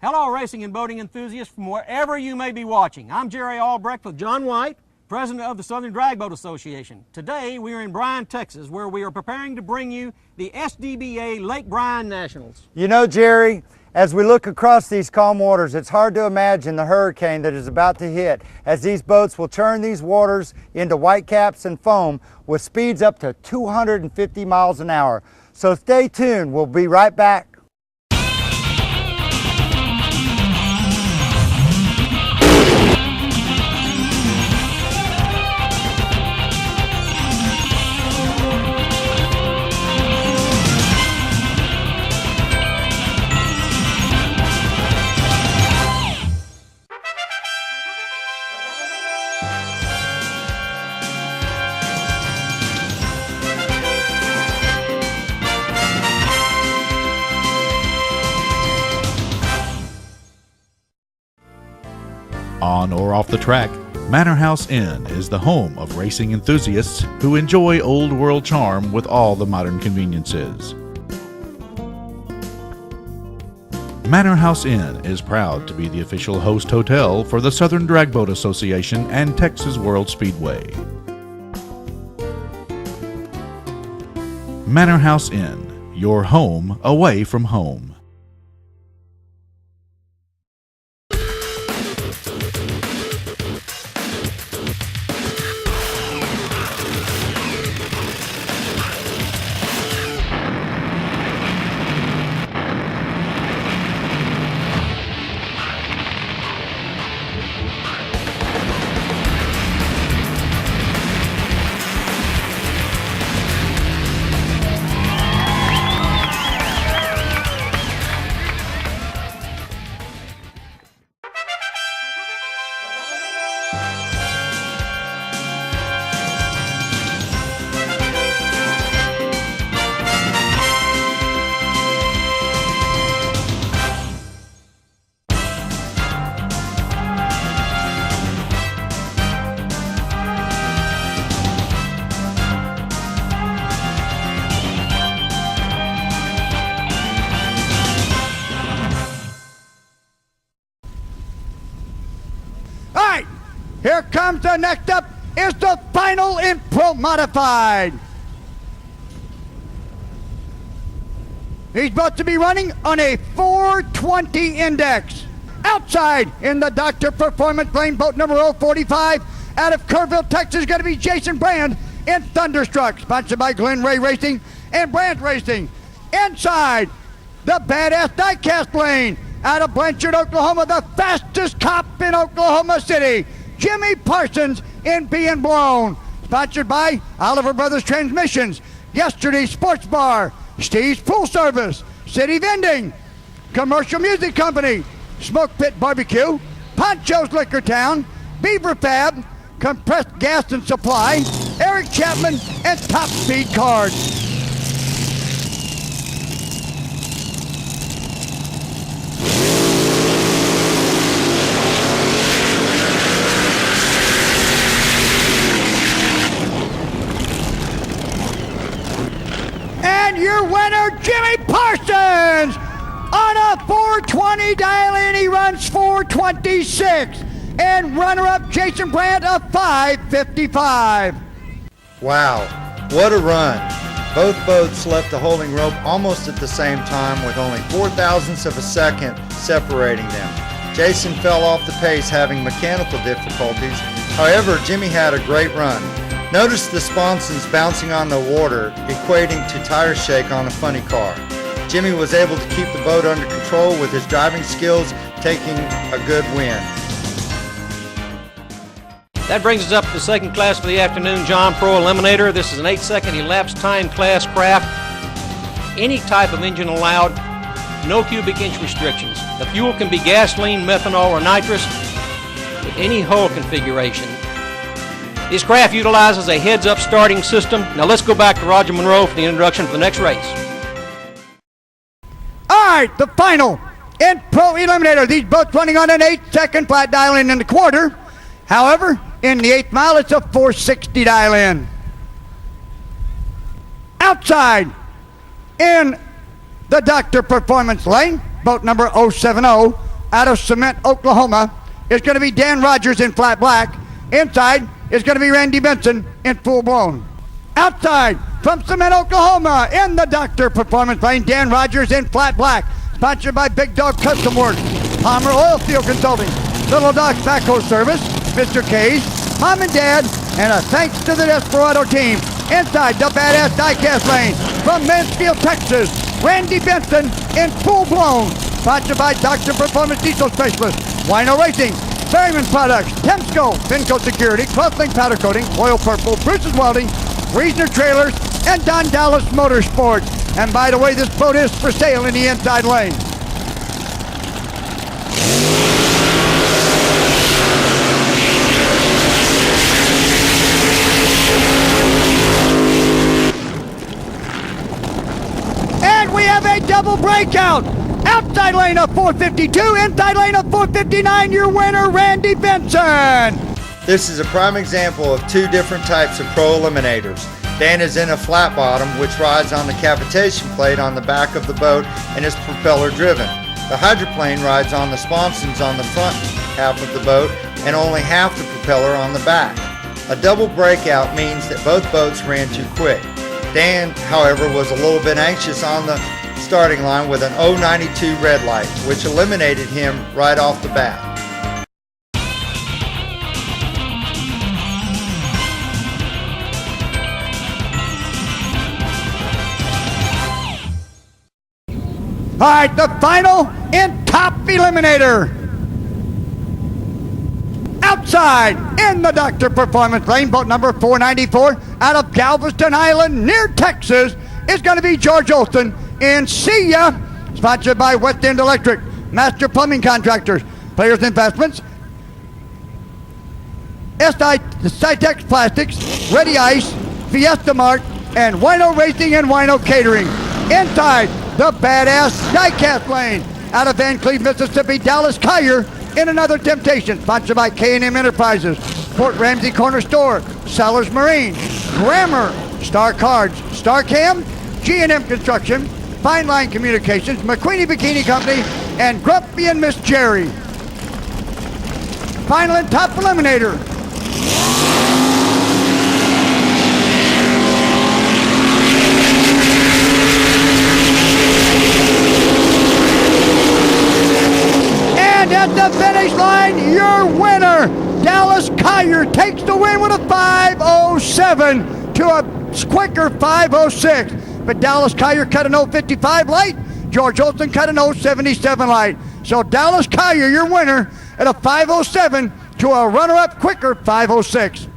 Hello, racing and boating enthusiasts from wherever you may be watching. I'm Jerry Albrecht with John White, President of the Southern Drag Boat Association. Today, we are in Bryan, Texas, where we are preparing to bring you the Sdba Lake Bryan Nationals. You know, Jerry, as we look across these calm waters, it's hard to imagine the hurricane that is about to hit, as these boats will turn these waters into whitecaps and foam with speeds up to 250 miles an hour. So stay tuned. We'll be right back. On or off the track, Manor House Inn is the home of racing enthusiasts who enjoy old world charm with all the modern conveniences. Manor House Inn is proud to be the official host hotel for the Southern Drag Boat Association and Texas World Speedway. Manor House Inn, your home away from home. Here comes the next up is the final in Pro Modified. He's about to be running on a 420 index. Outside in the Dr. Performance Lane, boat number 045 out of Kerrville, Texas, is going to be Jason Bryan in Thunderstruck, sponsored by Glen Ray Racing and Brand Racing. Inside the Badass Diecast Lane out of Blanchard, Oklahoma, the fastest cop in Oklahoma City, Jimmy Parsons in Being Blown, sponsored by Oliver Brothers Transmissions, Yesterday Sports Bar, Steve's Pool Service, City Vending, Commercial Music Company, Smoke Pit Barbecue, Poncho's Liquor Town, Beaver Fab, Compressed Gas and Supply, Eric Chapman, and Top Speed Cards. And your winner, Jimmy Parsons, on a 420 dial-in, he runs 426. And runner-up, Jason Bryan, a 555. Wow, what a run. Both boats left the holding rope almost at the same time with only 0.04 of a second separating them. Jason fell off the pace having mechanical difficulties. However, Jimmy had a great run. Notice the sponsons bouncing on the water, equating to tire shake on a funny car. Jimmy was able to keep the boat under control with his driving skills, taking a good win. That brings us up to the second class for the afternoon, John Pro Eliminator. This is an 8-second elapsed time class craft. Any type of engine allowed, no cubic inch restrictions. The fuel can be gasoline, methanol, or nitrous with any hull configuration. This craft utilizes a heads-up starting system. Now let's go back to Roger Monroe for the introduction for the next race. All right, the final in Pro Eliminator. These boats running on an 8-second flat dial-in and a quarter. However, in the 8th mile, it's a 460 dial-in. Outside in the Dr. Performance Lane, boat number 070 out of Cement, Oklahoma, is going to be Dan Rogers in flat black. Inside is going to be Randy Benson in full blown. Outside from Cement, Oklahoma, in the Doctor Performance Lane, Dan Rogers in flat black. Sponsored by Big Dog Custom Works, Palmer Oilfield Consulting, Little Dog Backhoe Service, Mr. K's, Mom and Dad, and a thanks to the Desperado team. Inside the Badass Diecast Lane from Mansfield, Texas, Randy Benson in full blown. Sponsored by Dr. Performance Diesel Specialist, Wino Racing, Berryman Products, Temsco, Finco Security, Clothling Powder Coating, Oil Purple, Bruce's Welding, Reasoner Trailers, and Don Dallas Motorsports. And by the way, this boat is for sale in the inside lane. And we have a double breakout. Outside lane of 452, inside lane of 459, your winner, Randy Benson. This is a prime example of two different types of pro eliminators. Dan is in a flat bottom, which rides on the cavitation plate on the back of the boat and is propeller driven. The hydroplane rides on the sponsons on the front half of the boat and only half the propeller on the back. A double breakout means that both boats ran too quick. Dan, however, was a little bit anxious on the starting line with an 092 red light, which eliminated him right off the bat. All right, the final and top eliminator. Outside in the Doctor Performance Lane, boat number 494 out of Galveston Island near Texas is going to be George Olson in See Ya, sponsored by West End Electric, Master Plumbing Contractors, Players Investments, Cytex Plastics, Ready Ice, Fiesta Mart, and Wino Racing and Wino Catering. Inside the Badass Diecast Lane out of Van Cleve, Mississippi, Dallas Collier in another temptation, sponsored by K&M Enterprises, Port Ramsey Corner Store, Sellers Marine, Grammar, Star Cards, Starcam, G&M Construction, Fine Line Communications, McQueenie Bikini Company, and Grumpy and Miss Jerry. Final and top eliminator. And at the finish line, your winner, Dallas Collier, takes the win with a 5:07 to a quicker 5:06. But Dallas Collier cut an 055 light. George Olson cut an 077 light. So Dallas Collier, your winner, at a 5:07 to a runner-up quicker 5:06.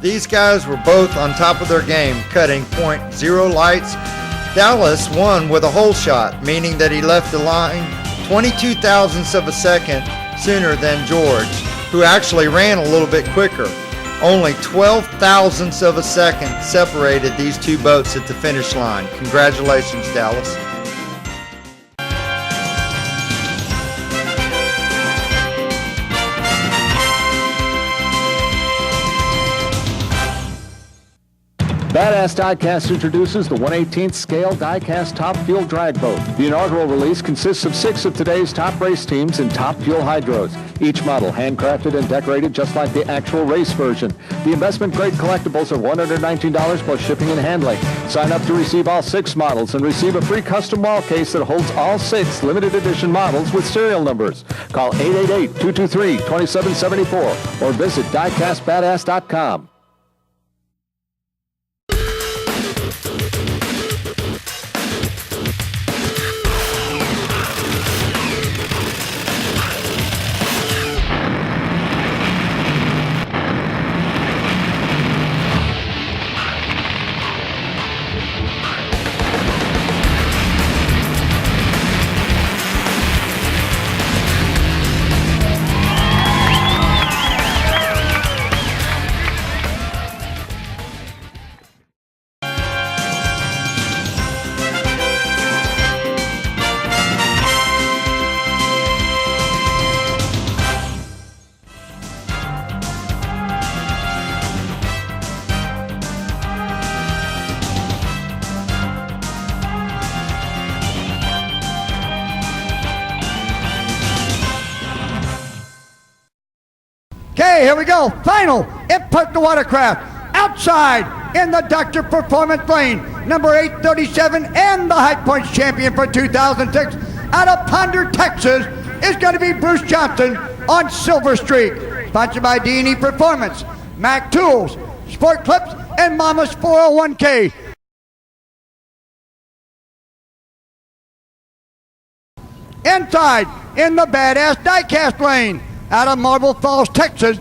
These guys were both on top of their game, cutting .0 lights. Dallas won with a hole shot, meaning that he left the line 22 thousandths of a second sooner than George, who actually ran a little bit quicker. Only 12 thousandths of a second separated these two boats at the finish line. Congratulations, Dallas. Badass Diecast introduces the 1/18th scale diecast top fuel drag boat. The inaugural release consists of 6 of today's top race teams in top fuel hydros. Each model handcrafted and decorated just like the actual race version. The investment grade collectibles are $119 plus shipping and handling. Sign up to receive all 6 models and receive a free custom wall case that holds all 6 limited edition models with serial numbers. Call 888-223-2774 or visit diecastbadass.com. Okay, here we go. Final impersonal watercraft. Outside in the Dr. Performance Lane, number 837 and the High Points champion for 2006 out of Ponder, Texas, is going to be Bruce Johnson on Silver Streak. Sponsored by D&E Performance, Mac Tools, Sport Clips, and Mama's 401k. Inside in the Badass Diecast Lane out of Marble Falls, Texas,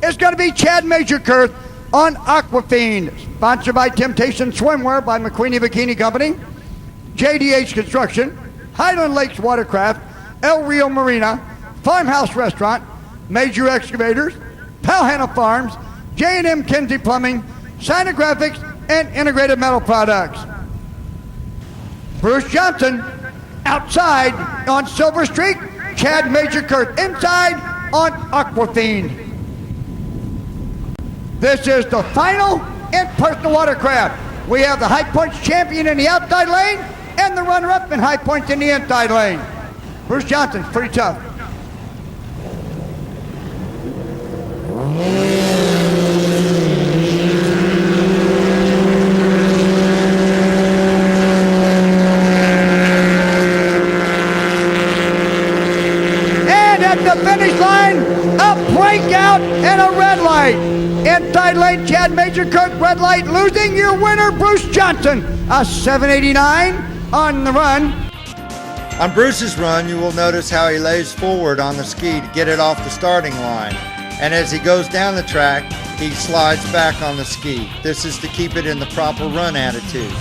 is going to be Chad Majorkirth on Aquafiend. Sponsored by Temptation Swimwear by McQueenie Bikini Company, JDH Construction, Highland Lakes Watercraft, El Rio Marina, Farmhouse Restaurant, Major Excavators, Palhanna Farms, J&M Kinsey Plumbing, Graphics, and Integrated Metal Products. Bruce Johnson outside on Silver Streak, Chad Majorkirth inside on Aquafiend. This is the final impersonal watercraft. We have the High Points champion in the outside lane and the runner-up in High Points in the inside lane. Bruce Johnson's pretty tough. And at the finish line, a breakout and a red light. Inside lane, Chad Majorkirth, red light, losing your winner, Bruce Johnson, a 789 on the run. On Bruce's run, you will notice how he lays forward on the ski to get it off the starting line. And as he goes down the track, he slides back on the ski. This is to keep it in the proper run attitude.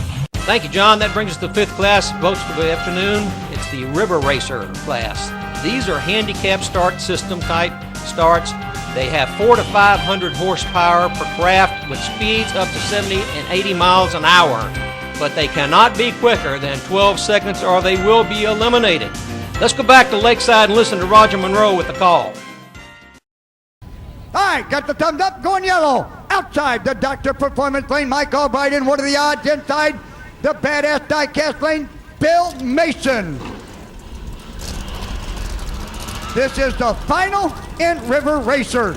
Thank you, John. That brings us to fifth class boats for the afternoon. It's the River Racer class. These are handicap start system type starts. They have 400 to 500 horsepower per craft with speeds up to 70 and 80 miles an hour. But they cannot be quicker than 12 seconds or they will be eliminated. Let's go back to Lakeside and listen to Roger Monroe with the call. All right, got the thumbs up, going yellow. Outside the Dr. Performance Lane, Mike Albright, and what are the odds inside the Badass Diecast Lane, Bill Mason. This is the final in River Racer.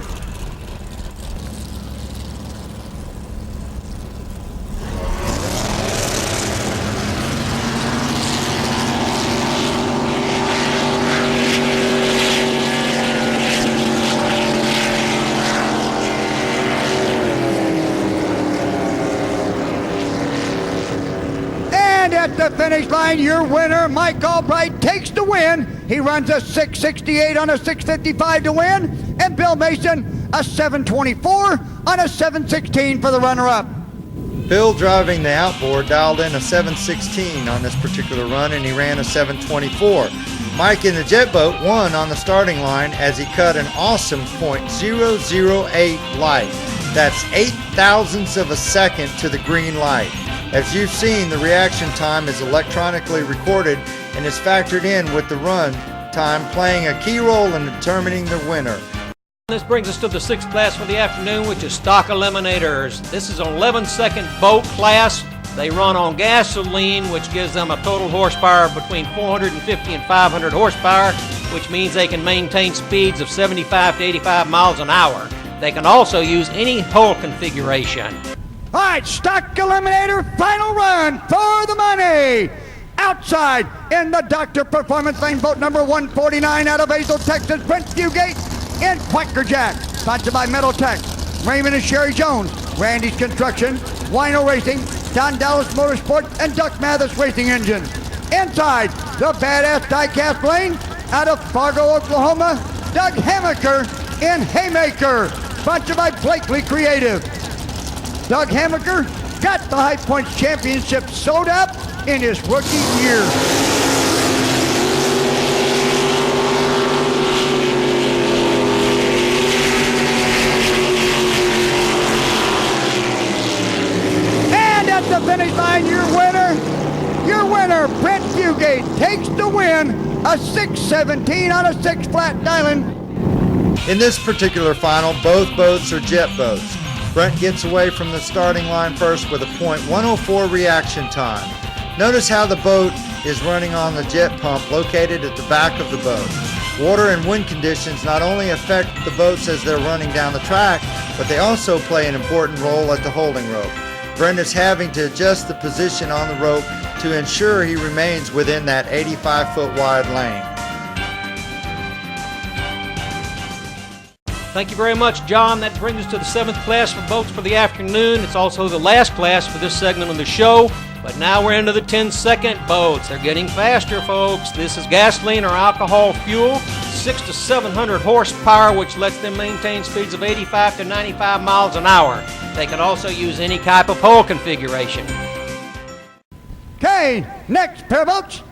At the finish line, your winner, Mike Albright, takes the win. He runs a 668 on a 655 to win, and Bill Mason a 724 on a 716 for the runner-up. Bill, driving the outboard, dialed in a 716 on this particular run, and he ran a 724. Mike in the jet boat won on the starting line as he cut an awesome .008 light. That's 8 thousandths of a second to the green light. As you've seen, the reaction time is electronically recorded and is factored in with the run time, playing a key role in determining the winner. This brings us to the sixth class for the afternoon, which is stock eliminators. This is an 11-second boat class. They run on gasoline, which gives them a total horsepower between 450 and 500 horsepower, which means they can maintain speeds of 75 to 85 miles an hour. They can also use any hull configuration. All right, stock eliminator, final run for the money. Outside in the Dr. Performance Lane, boat number 149 out of Hazel, Texas, Brent Fugate in Quackerjack. Sponsored by Metal Tech, Raymond and Sherry Jones, Randy's Construction, Wino Racing, Don Dallas Motorsports, and Duck Mathis Racing Engines. Inside the Badass Diecast Lane out of Fargo, Oklahoma, Doug Hamaker in Haymaker. Sponsored by Blakely Creative. Doug Hamaker got the High Points Championship sewed up in his rookie year. And at the finish line, your winner, Brent Fugate, takes the win, a 617 on a 6 flat dialing. In this particular final, both boats are jet boats. Brent gets away from the starting line first with a .104 reaction time. Notice how the boat is running on the jet pump located at the back of the boat. Water and wind conditions not only affect the boats as they're running down the track, but they also play an important role at the holding rope. Brenda's having to adjust the position on the rope to ensure he remains within that 85-foot wide lane. Thank you very much, John. That brings us to the 7th class for boats for the afternoon. It's also the last class for this segment of the show. But now we're into the 10-second boats. They're getting faster, folks. This is gasoline or alcohol fuel, 600 to 700 horsepower, which lets them maintain speeds of 85 to 95 miles an hour. They can also use any type of hull configuration. Okay, next pair of boats.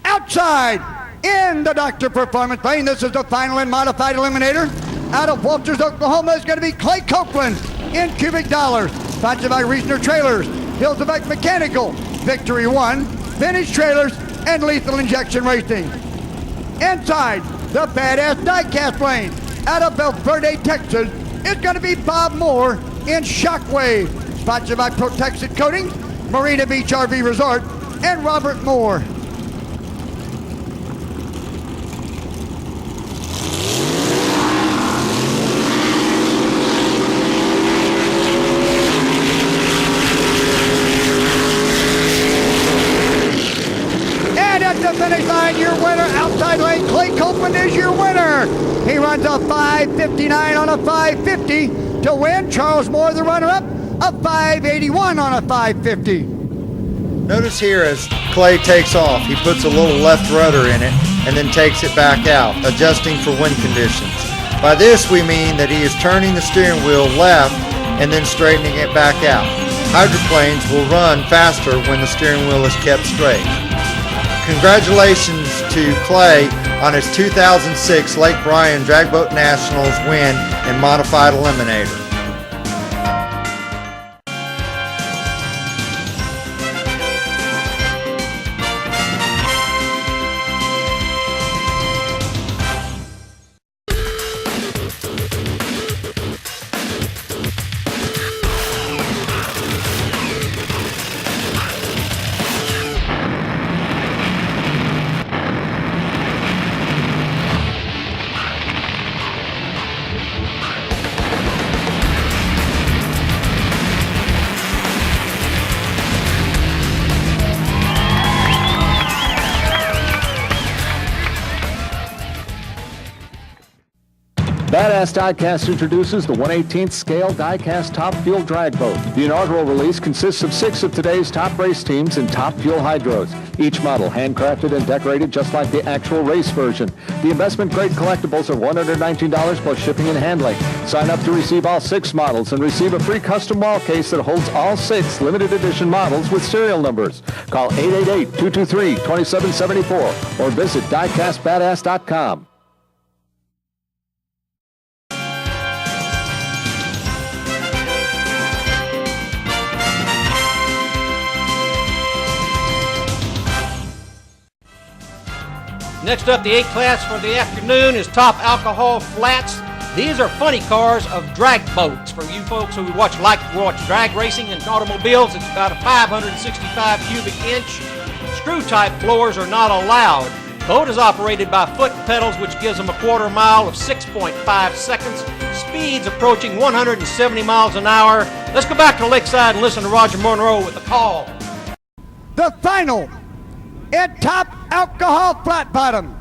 Outside in the Dr. Performance Plane. This is the final and modified eliminator. Out of Walters, Oklahoma is going to be Clay Copeland in cubic dollars. Sponsored by Reasoner Trailers, Hillsback Mechanical, Victory One, Vintage Trailers, and Lethal Injection Racing. Inside the badass diecast plane out of Belverde, Texas, is going to be Bob Moore in Shockwave. Sponsored by Protexit Coatings, Marina Beach RV Resort, and Robert Moore. The finish line, your winner, outside lane, Clay Copeland is your winner. He runs a 5:59 on a 5:50 to win. Charles Moore, the runner-up, a 5:81 on a 5:50. Notice here as Clay takes off, he puts a little left rudder in it and then takes it back out, adjusting for wind conditions. By this we mean that he is turning the steering wheel left and then straightening it back out. Hydroplanes will run faster when the steering wheel is kept straight. Congratulations to Clay on his 2006 Lake Bryan Drag Boat Nationals win in Modified Eliminator. Badass Diecast introduces the 1/18th scale die-cast top fuel drag boat. The inaugural release consists of 6 of today's top race teams in top fuel hydros. Each model handcrafted and decorated just like the actual race version. The investment-grade collectibles are $119 plus shipping and handling. Sign up to receive all 6 models and receive a free custom wall case that holds all 6 limited edition models with serial numbers. Call 888-223-2774 or visit diecastbadass.com. Next up, the 8th class for the afternoon is Top Alcohol Flats. These are funny cars of drag boats. For you folks who watch drag racing and automobiles, it's about a 565 cubic inch. Screw type floors are not allowed. Boat is operated by foot pedals, which gives them a quarter mile of 6.5 seconds. Speeds approaching 170 miles an hour. Let's go back to Lakeside and listen to Roger Monroe with the call. The final at Top Alcohol Flat Bottom.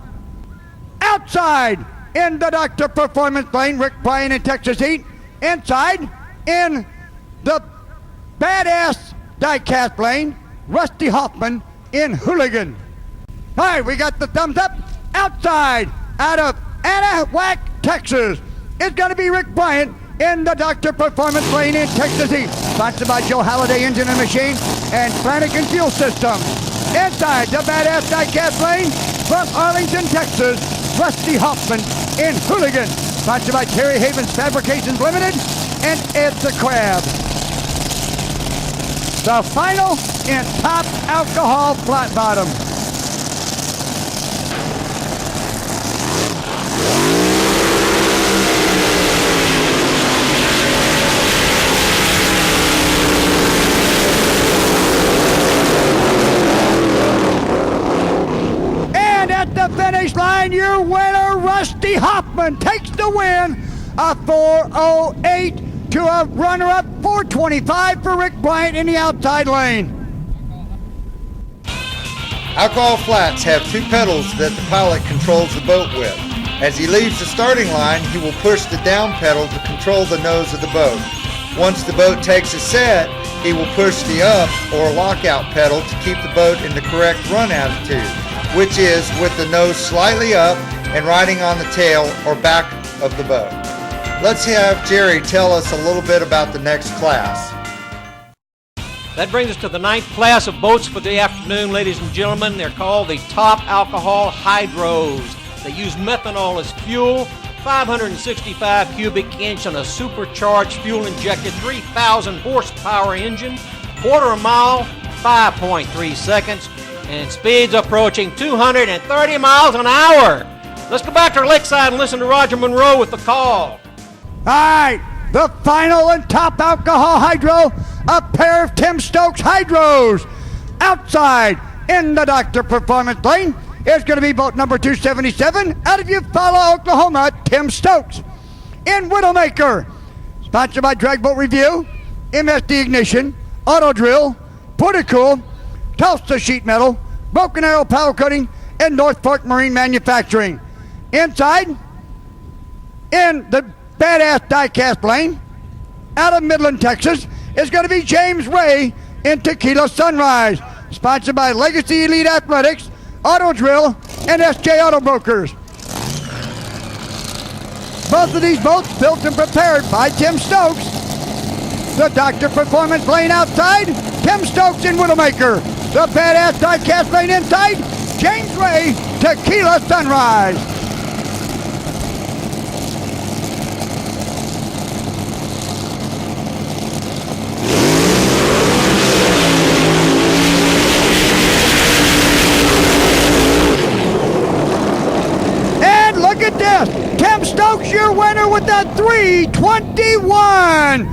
Outside in the Dr. Performance Plane, Rick Bryan in Texas Heat. Inside in the Badass Diecast Plane, Rusty Hoffman in Hooligan. All right, we got the thumbs up. Outside out of Anahuac, Texas, it's going to be Rick Bryan in the Dr. Performance Plane in Texas Heat. Sponsored by Joe Halliday Engine and Machine and Flanagan Fuel Systems. Inside the Badass Diecast Plane from Arlington, Texas, Rusty Hoffman in Hooligan. Sponsored by Terry Havens Fabrications Limited and Ed the Crab. The final in Top Alcohol Flat Bottom. finish line, your winner, Rusty Hoffman, takes the win. A 4:08 to a runner-up 4:25 for Rick Bryant in the outside lane. Alcohol flats have two pedals that the pilot controls the boat with. As he leaves the starting line, he will push the down pedal to control the nose of the boat. Once the boat takes a set, he will push the up or lockout pedal to keep the boat in the correct run attitude, which is with the nose slightly up and riding on the tail or back of the boat. Let's have Jerry tell us a little bit about the next class. That brings us to the 9th class of boats for the afternoon, ladies and gentlemen. They're called the Top Alcohol Hydros. They use methanol as fuel, 565 cubic inch on a supercharged fuel-injected 3,000 horsepower engine, quarter mile, 5.3 seconds, and speeds approaching 230 miles an hour. Let's go back to our lakeside and listen to Roger Monroe with the call. All right, the final and top alcohol hydro, a pair of Tim Stokes hydros. Outside in the Dr. Performance lane is going to be boat number 277 out of Eufaula, Oklahoma, Tim Stokes. In Widowmaker, sponsored by Drag Boat Review, MSD Ignition, Auto Drill, Porticool, Tulsa Sheet Metal, Broken Arrow Power Coating, and North Fork Marine Manufacturing. Inside, in the Badass Diecast lane, out of Midland, Texas, is going to be James Ray in Tequila Sunrise, sponsored by Legacy Elite Athletics, Auto Drill, and SJ Auto Brokers. Both of these boats built and prepared by Tim Stokes. The Dr. Performance lane outside, Tim Stokes in Widowmaker. The Badass Diecast lane inside, James Ray, Tequila Sunrise. Tim Stokes, your winner with the 321.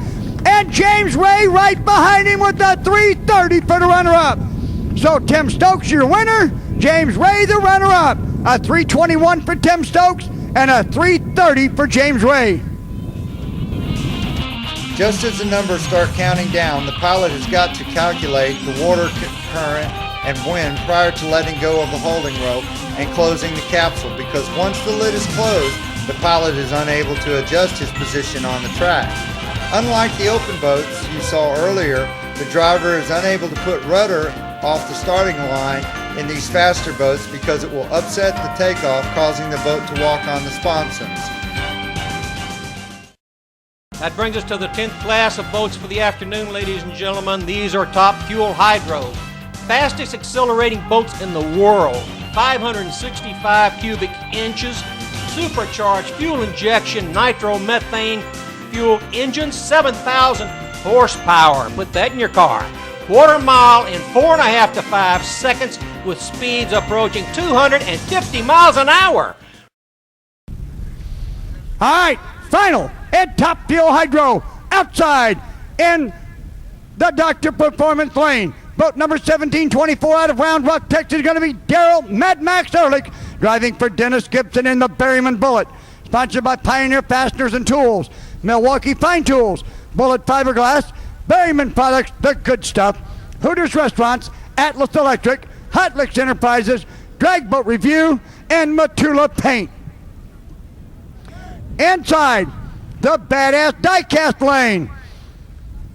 And James Ray right behind him with the 330 for the runner-up. So Tim Stokes, your winner. James Ray, the runner-up. A 321 for Tim Stokes and a 330 for James Ray. Just as the numbers start counting down, the pilot has got to calculate the water current and wind prior to letting go of the holding rope and closing the capsule, because once the lid is closed, the pilot is unable to adjust his position on the track. Unlike the open boats you saw earlier, the driver is unable to put rudder off the starting line in these faster boats because it will upset the takeoff, causing the boat to walk on the sponsons. That brings us to the 10th class of boats for the afternoon, ladies and gentlemen. These are Top Fuel Hydros. Fastest accelerating boats in the world. 565 cubic inches, supercharged fuel injection, nitromethane fuel engine, 7,000 horsepower. Put that in your car. Quarter mile in 4.5 to 5 seconds with speeds approaching 250 miles an hour. All right, final and Top Fuel Hydro outside in the Dr. Performance lane. Boat number 1724 out of Round Rock, Texas, is going to be Daryl Mad Max Ehrlich, driving for Dennis Gibson in the Berryman Bullet. Sponsored by Pioneer Fasteners and Tools, Milwaukee Fine Tools, Bullet Fiberglass, Berryman Products, The Good Stuff, Hooters Restaurants, Atlas Electric, Hot Licks Enterprises, Drag Boat Review, and Matula Paint. Inside the Badass Diecast lane,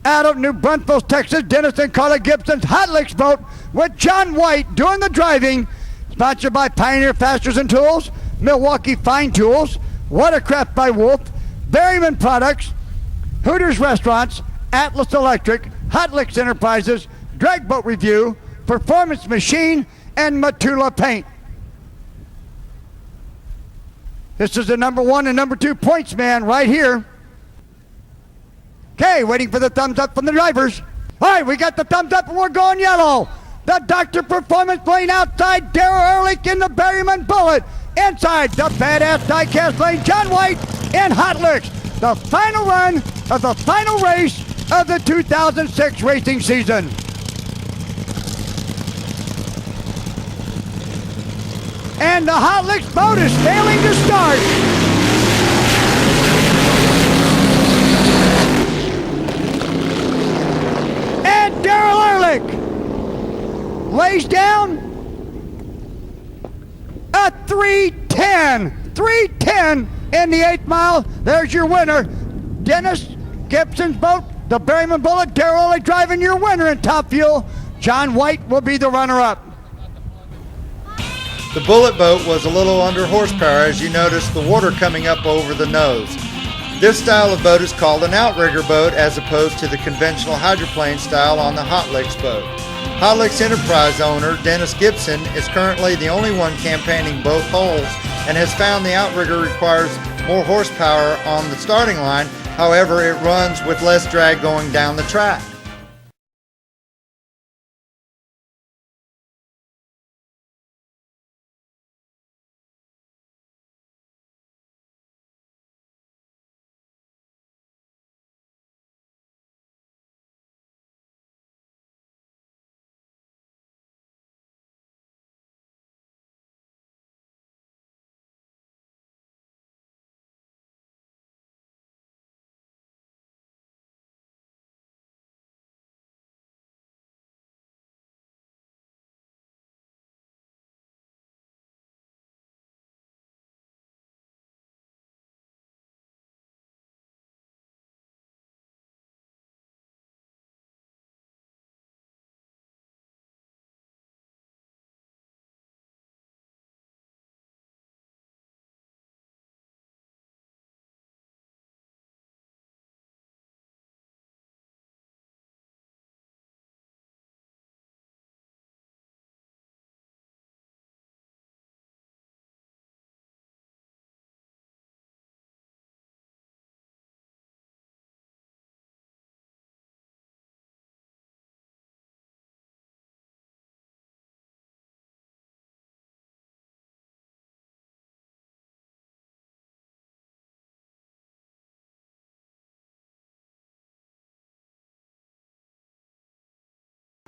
out of New Braunfels, Texas, Dennis and Carla Gibson's Hot Licks boat with John White doing the driving. Sponsored by Pioneer Fasteners and Tools, Milwaukee Fine Tools, Watercraft by Wolf, Berryman Products, Hooters Restaurants, Atlas Electric, Hot Licks Enterprises, Drag Boat Review, Performance Machine, and Matula Paint. This is the number 1 and number 2 points man right here. Okay, waiting for the thumbs up from the drivers. All right, we got the thumbs up and we're going yellow. The Dr. Performance lane outside, Daryl Ehrlich in the Berryman Bullet. Inside the Badass Diecast lane, John White and Hot Licks. The final run of the final race of the 2006 racing season. And the Hot Licks boat is failing to start. And Darrell Ehrlich lays down a 310. 310 in the 8th mile. There's your winner. Dennis Gibson's boat, the Berryman Bullet. Darrell Ehrlich driving your winner in Top Fuel. John White will be the runner-up. The Bullet boat was a little under horsepower, as you notice the water coming up over the nose. This style of boat is called an outrigger boat as opposed to the conventional hydroplane style on the Hot Licks boat. Hot Licks Enterprise owner Dennis Gibson is currently the only one campaigning both holes and has found the outrigger requires more horsepower on the starting line. However, it runs with less drag going down the track.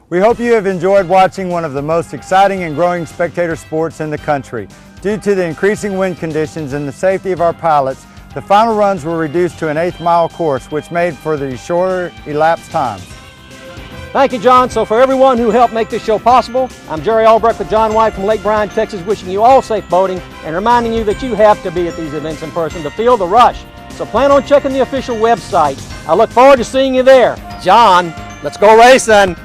We hope you have enjoyed watching one of the most exciting and growing spectator sports in the country. Due to the increasing wind conditions and the safety of our pilots, the final runs were reduced to an 8th mile course, which made for the shorter elapsed times. Thank you, John. So for everyone who helped make this show possible, I'm Jerry Albrecht with John White from Lake Bryan, Texas, wishing you all safe boating and reminding you that you have to be at these events in person to feel the rush. So plan on checking the official website. I look forward to seeing you there. John, let's go racing.